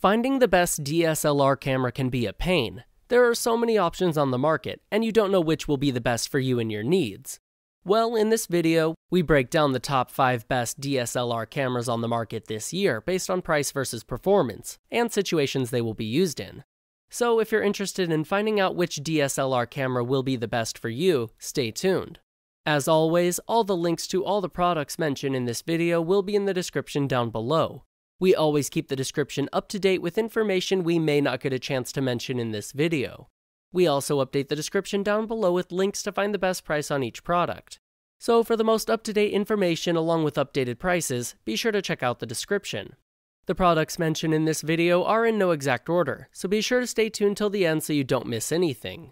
Finding the best DSLR camera can be a pain. There are so many options on the market, and you don't know which will be the best for you and your needs. Well, in this video, we break down the top 5 best DSLR cameras on the market this year based on price versus performance, and situations they will be used in. So if you're interested in finding out which DSLR camera will be the best for you, stay tuned. As always, all the links to all the products mentioned in this video will be in the description down below. We always keep the description up to date with information we may not get a chance to mention in this video. We also update the description down below with links to find the best price on each product. So for the most up-to-date information along with updated prices, be sure to check out the description. The products mentioned in this video are in no exact order, so be sure to stay tuned till the end so you don't miss anything.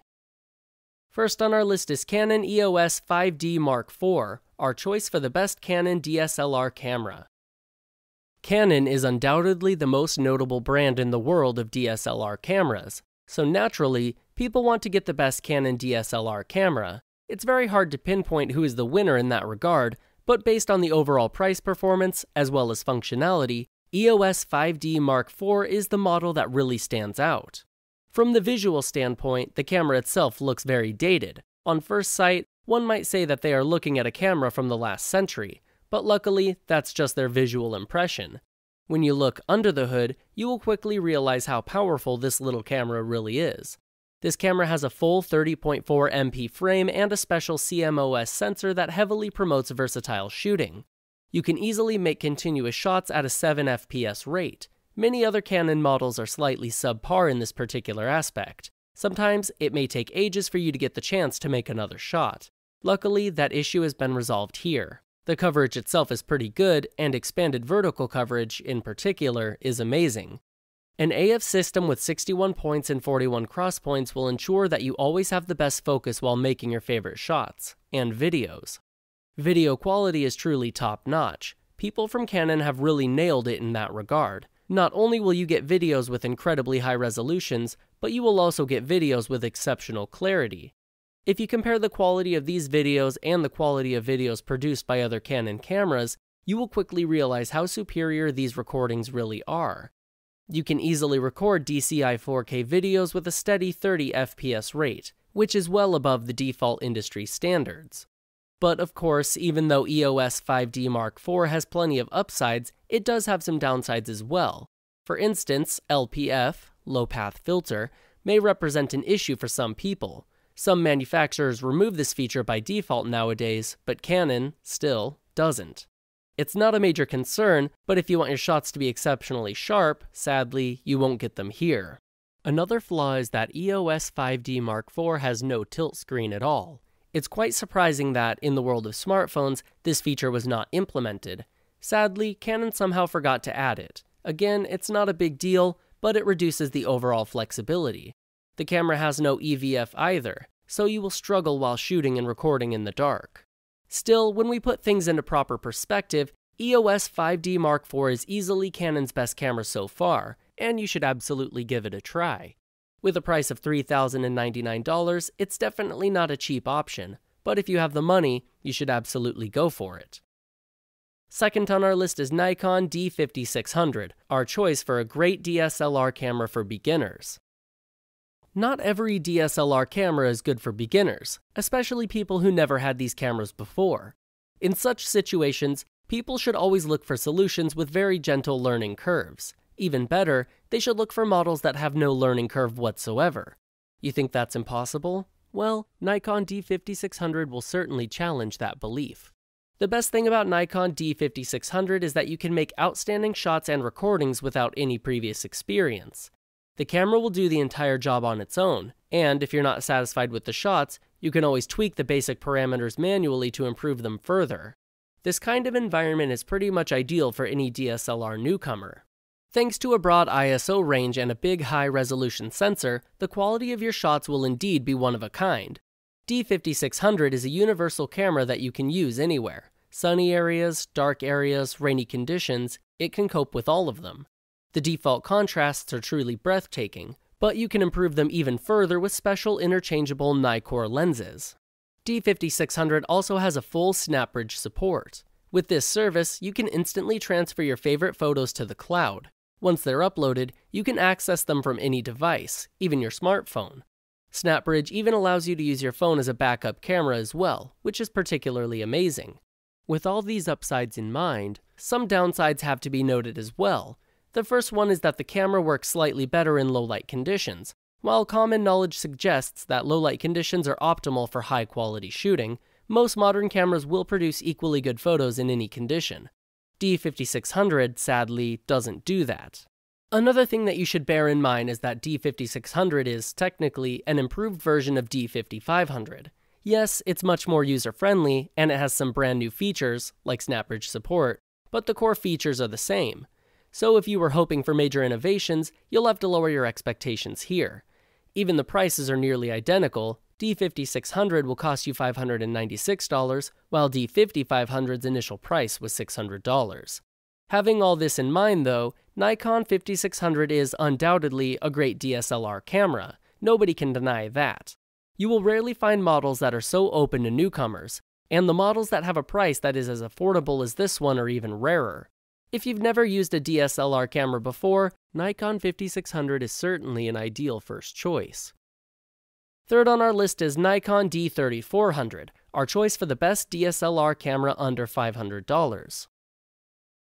First on our list is Canon EOS 5D Mark IV, our choice for the best Canon DSLR camera. Canon is undoubtedly the most notable brand in the world of DSLR cameras, so naturally, people want to get the best Canon DSLR camera. It's very hard to pinpoint who is the winner in that regard, but based on the overall price performance, as well as functionality, EOS 5D Mark IV is the model that really stands out. From the visual standpoint, the camera itself looks very dated. On first sight, one might say that they are looking at a camera from the last century, but luckily, that's just their visual impression. When you look under the hood, you will quickly realize how powerful this little camera really is. This camera has a full 30.4 MP frame and a special CMOS sensor that heavily promotes versatile shooting. You can easily make continuous shots at a 7 FPS rate. Many other Canon models are slightly subpar in this particular aspect. Sometimes it may take ages for you to get the chance to make another shot. Luckily, that issue has been resolved here. The coverage itself is pretty good, and expanded vertical coverage, in particular, is amazing. An AF system with 61 points and 41 cross points will ensure that you always have the best focus while making your favorite shots, and videos. Video quality is truly top-notch. People from Canon have really nailed it in that regard. Not only will you get videos with incredibly high resolutions, but you will also get videos with exceptional clarity. If you compare the quality of these videos and the quality of videos produced by other Canon cameras, you will quickly realize how superior these recordings really are. You can easily record DCI 4K videos with a steady 30 FPS rate, which is well above the default industry standards. But of course, even though EOS 5D Mark IV has plenty of upsides, it does have some downsides as well. For instance, LPF, low path filter, may represent an issue for some people. Some manufacturers remove this feature by default nowadays, but Canon, still, doesn't. It's not a major concern, but if you want your shots to be exceptionally sharp, sadly, you won't get them here. Another flaw is that EOS 5D Mark IV has no tilt screen at all. It's quite surprising that, in the world of smartphones, this feature was not implemented. Sadly, Canon somehow forgot to add it. Again, it's not a big deal, but it reduces the overall flexibility. The camera has no EVF either, so you will struggle while shooting and recording in the dark. Still, when we put things into proper perspective, EOS 5D Mark IV is easily Canon's best camera so far, and you should absolutely give it a try. With a price of $3,099, it's definitely not a cheap option, but if you have the money, you should absolutely go for it. Second on our list is Nikon D5600, our choice for a great DSLR camera for beginners. Not every DSLR camera is good for beginners, especially people who never had these cameras before. In such situations, people should always look for solutions with very gentle learning curves. Even better, they should look for models that have no learning curve whatsoever. You think that's impossible? Well, Nikon D5600 will certainly challenge that belief. The best thing about Nikon D5600 is that you can make outstanding shots and recordings without any previous experience. The camera will do the entire job on its own, and if you're not satisfied with the shots, you can always tweak the basic parameters manually to improve them further. This kind of environment is pretty much ideal for any DSLR newcomer. Thanks to a broad ISO range and a big high-resolution sensor, the quality of your shots will indeed be one of a kind. D5600 is a universal camera that you can use anywhere. Sunny areas, dark areas, rainy conditions, it can cope with all of them. The default contrasts are truly breathtaking, but you can improve them even further with special interchangeable Nikkor lenses. D5600 also has a full SnapBridge support. With this service, you can instantly transfer your favorite photos to the cloud. Once they're uploaded, you can access them from any device, even your smartphone. SnapBridge even allows you to use your phone as a backup camera as well, which is particularly amazing. With all these upsides in mind, some downsides have to be noted as well. The first one is that the camera works slightly better in low-light conditions. While common knowledge suggests that low-light conditions are optimal for high-quality shooting, most modern cameras will produce equally good photos in any condition. D5600, sadly, doesn't do that. Another thing that you should bear in mind is that D5600 is, technically, an improved version of D5500. Yes, it's much more user-friendly, and it has some brand new features, like SnapBridge support, but the core features are the same. So if you were hoping for major innovations, you'll have to lower your expectations here. Even the prices are nearly identical. D5600 will cost you $596, while D5500's initial price was $600. Having all this in mind though, Nikon 5600 is undoubtedly a great DSLR camera. Nobody can deny that. You will rarely find models that are so open to newcomers, and the models that have a price that is as affordable as this one are even rarer. If you've never used a DSLR camera before, Nikon 5600 is certainly an ideal first choice. Third on our list is Nikon D3400, our choice for the best DSLR camera under $500.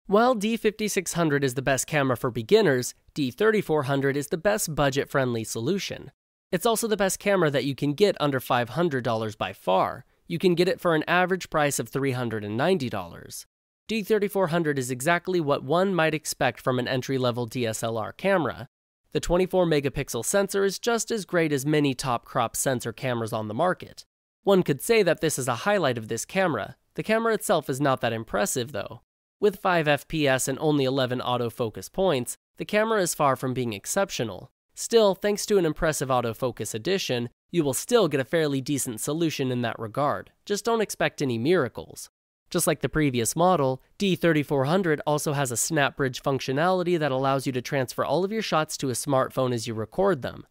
While D5600 is the best camera for beginners, D3400 is the best budget-friendly solution. It's also the best camera that you can get under $500 by far. You can get it for an average price of $390. D3400 is exactly what one might expect from an entry-level DSLR camera. The 24-megapixel sensor is just as great as many top-crop sensor cameras on the market. One could say that this is a highlight of this camera. The camera itself is not that impressive though. With 5 FPS and only 11 autofocus points, the camera is far from being exceptional. Still, thanks to an impressive autofocus addition, you will still get a fairly decent solution in that regard. Just don't expect any miracles. Just like the previous model, D3400 also has a SnapBridge functionality that allows you to transfer all of your shots to a smartphone as you record them.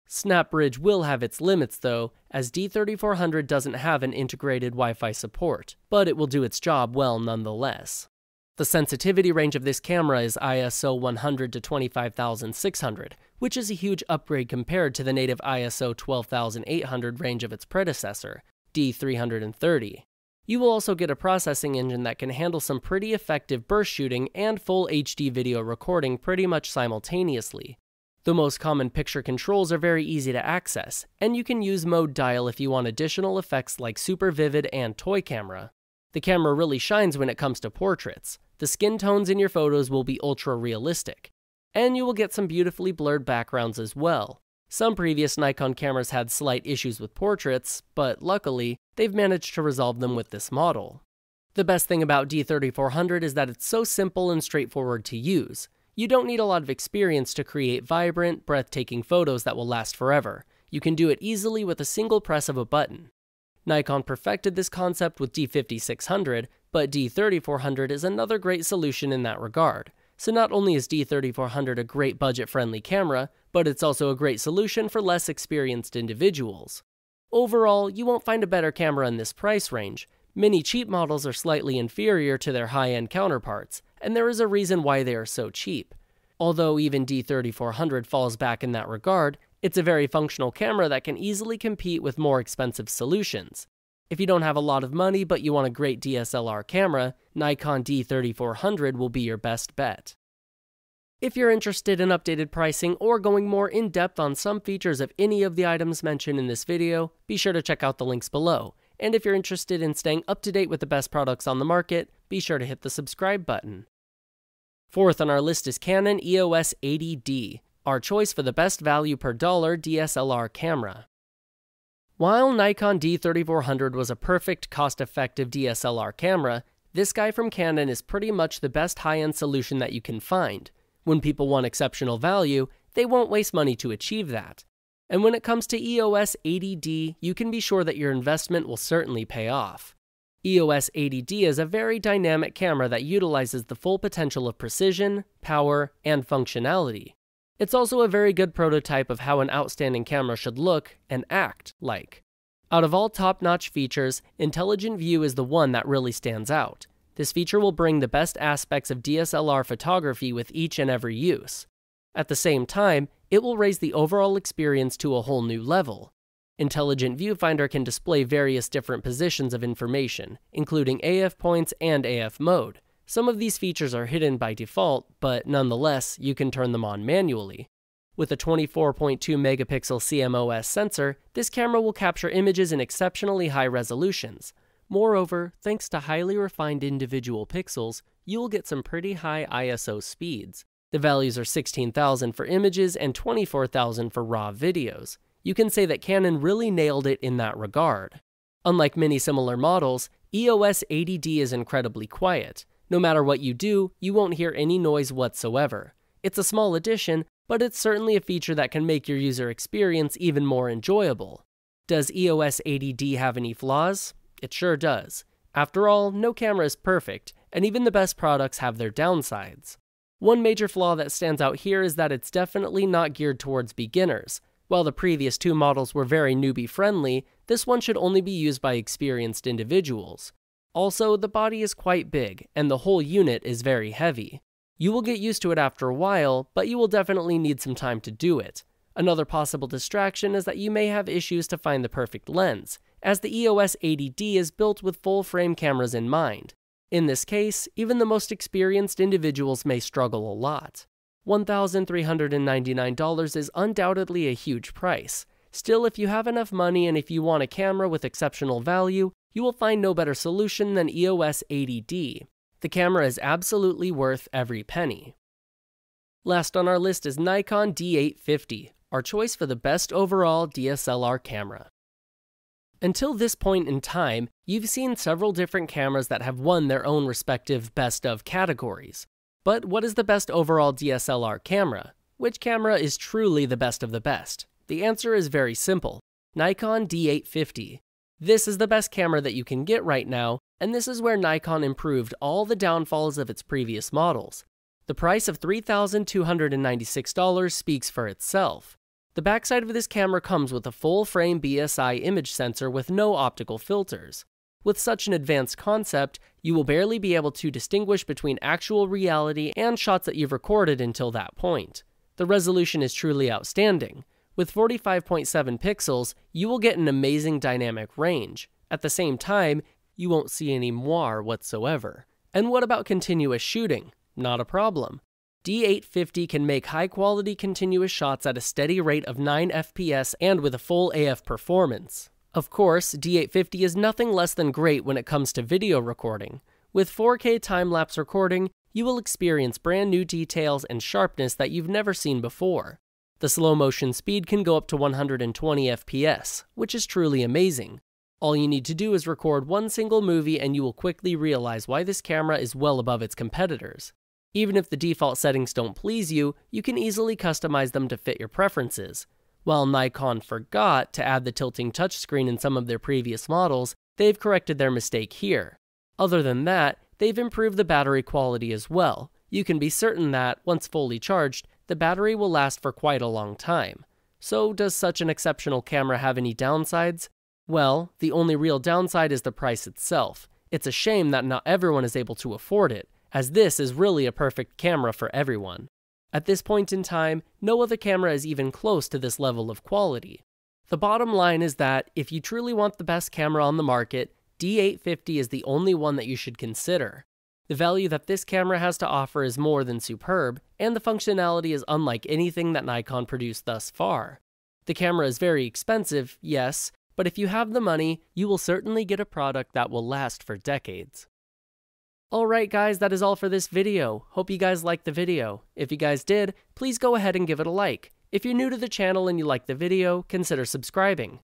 SnapBridge will have its limits though, as D3400 doesn't have an integrated Wi-Fi support, but it will do its job well nonetheless. The sensitivity range of this camera is ISO 100 to 25,600, which is a huge upgrade compared to the native ISO 12,800 range of its predecessor, D330. You will also get a processing engine that can handle some pretty effective burst shooting and full HD video recording pretty much simultaneously. The most common picture controls are very easy to access, and you can use mode dial if you want additional effects like super vivid and toy camera. The camera really shines when it comes to portraits. The skin tones in your photos will be ultra realistic, and you will get some beautifully blurred backgrounds as well. Some previous Nikon cameras had slight issues with portraits, but luckily, they've managed to resolve them with this model. The best thing about D3400 is that it's so simple and straightforward to use. You don't need a lot of experience to create vibrant, breathtaking photos that will last forever. You can do it easily with a single press of a button. Nikon perfected this concept with D5600, but D3400 is another great solution in that regard. So not only is D3400 a great budget-friendly camera, but it's also a great solution for less experienced individuals. Overall, you won't find a better camera in this price range. Many cheap models are slightly inferior to their high-end counterparts, and there is a reason why they are so cheap. Although even D3400 falls back in that regard, it's a very functional camera that can easily compete with more expensive solutions. If you don't have a lot of money but you want a great DSLR camera, Nikon D3400 will be your best bet. If you're interested in updated pricing or going more in-depth on some features of any of the items mentioned in this video, be sure to check out the links below. And if you're interested in staying up to date with the best products on the market, be sure to hit the subscribe button. Fourth on our list is Canon EOS 80D, our choice for the best value per dollar DSLR camera. While Nikon D3400 was a perfect cost-effective DSLR camera, this guy from Canon is pretty much the best high-end solution that you can find. When people want exceptional value, they won't waste money to achieve that. And when it comes to EOS 80D, you can be sure that your investment will certainly pay off. EOS 80D is a very dynamic camera that utilizes the full potential of precision, power, and functionality. It's also a very good prototype of how an outstanding camera should look and act like. Out of all top-notch features, Intelligent View is the one that really stands out. This feature will bring the best aspects of DSLR photography with each and every use. At the same time, it will raise the overall experience to a whole new level. Intelligent Viewfinder can display various different positions of information, including AF points and AF mode. Some of these features are hidden by default, but nonetheless, you can turn them on manually. With a 24.2 megapixel CMOS sensor, this camera will capture images in exceptionally high resolutions. Moreover, thanks to highly refined individual pixels, you will get some pretty high ISO speeds. The values are 16,000 for images and 24,000 for raw videos. You can say that Canon really nailed it in that regard. Unlike many similar models, EOS 80D is incredibly quiet. No matter what you do, you won't hear any noise whatsoever. It's a small addition, but it's certainly a feature that can make your user experience even more enjoyable. Does EOS 80D have any flaws? It sure does. After all, no camera is perfect, and even the best products have their downsides. One major flaw that stands out here is that it's definitely not geared towards beginners. While the previous two models were very newbie-friendly, this one should only be used by experienced individuals. Also, the body is quite big, and the whole unit is very heavy. You will get used to it after a while, but you will definitely need some time to do it. Another possible distraction is that you may have issues to find the perfect lens, as the EOS 80D is built with full-frame cameras in mind. In this case, even the most experienced individuals may struggle a lot. $1,399 is undoubtedly a huge price. Still, if you have enough money and if you want a camera with exceptional value, you will find no better solution than EOS 80D. The camera is absolutely worth every penny. Last on our list is Nikon D850, our choice for the best overall DSLR camera. Until this point in time, you've seen several different cameras that have won their own respective best of categories. But what is the best overall DSLR camera? Which camera is truly the best of the best? The answer is very simple: Nikon D850. This is the best camera that you can get right now, and this is where Nikon improved all the downfalls of its previous models. The price of $3,296 speaks for itself. The backside of this camera comes with a full-frame BSI image sensor with no optical filters. With such an advanced concept, you will barely be able to distinguish between actual reality and shots that you've recorded until that point. The resolution is truly outstanding. With 45.7 pixels, you will get an amazing dynamic range. At the same time, you won't see any moire whatsoever. And what about continuous shooting? Not a problem. D850 can make high-quality continuous shots at a steady rate of 9 FPS and with a full AF performance. Of course, D850 is nothing less than great when it comes to video recording. With 4K time-lapse recording, you will experience brand new details and sharpness that you've never seen before. The slow motion speed can go up to 120 FPS, which is truly amazing. All you need to do is record one single movie and you will quickly realize why this camera is well above its competitors. Even if the default settings don't please you, you can easily customize them to fit your preferences. While Nikon forgot to add the tilting touchscreen in some of their previous models, they've corrected their mistake here. Other than that, they've improved the battery quality as well. You can be certain that, once fully charged, the battery will last for quite a long time. So does such an exceptional camera have any downsides? Well, the only real downside is the price itself. It's a shame that not everyone is able to afford it, as this is really a perfect camera for everyone. At this point in time, no other camera is even close to this level of quality. The bottom line is that if you truly want the best camera on the market, D850 is the only one that you should consider. The value that this camera has to offer is more than superb, and the functionality is unlike anything that Nikon produced thus far. The camera is very expensive, yes, but if you have the money, you will certainly get a product that will last for decades. Alright guys, that is all for this video. Hope you guys liked the video. If you guys did, please go ahead and give it a like. If you're new to the channel and you like the video, consider subscribing.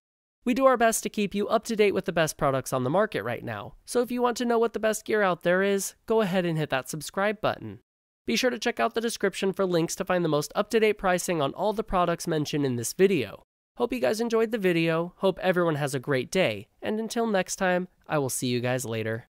We do our best to keep you up to date with the best products on the market right now, so if you want to know what the best gear out there is, go ahead and hit that subscribe button. Be sure to check out the description for links to find the most up-to-date pricing on all the products mentioned in this video. Hope you guys enjoyed the video, hope everyone has a great day, and until next time, I will see you guys later.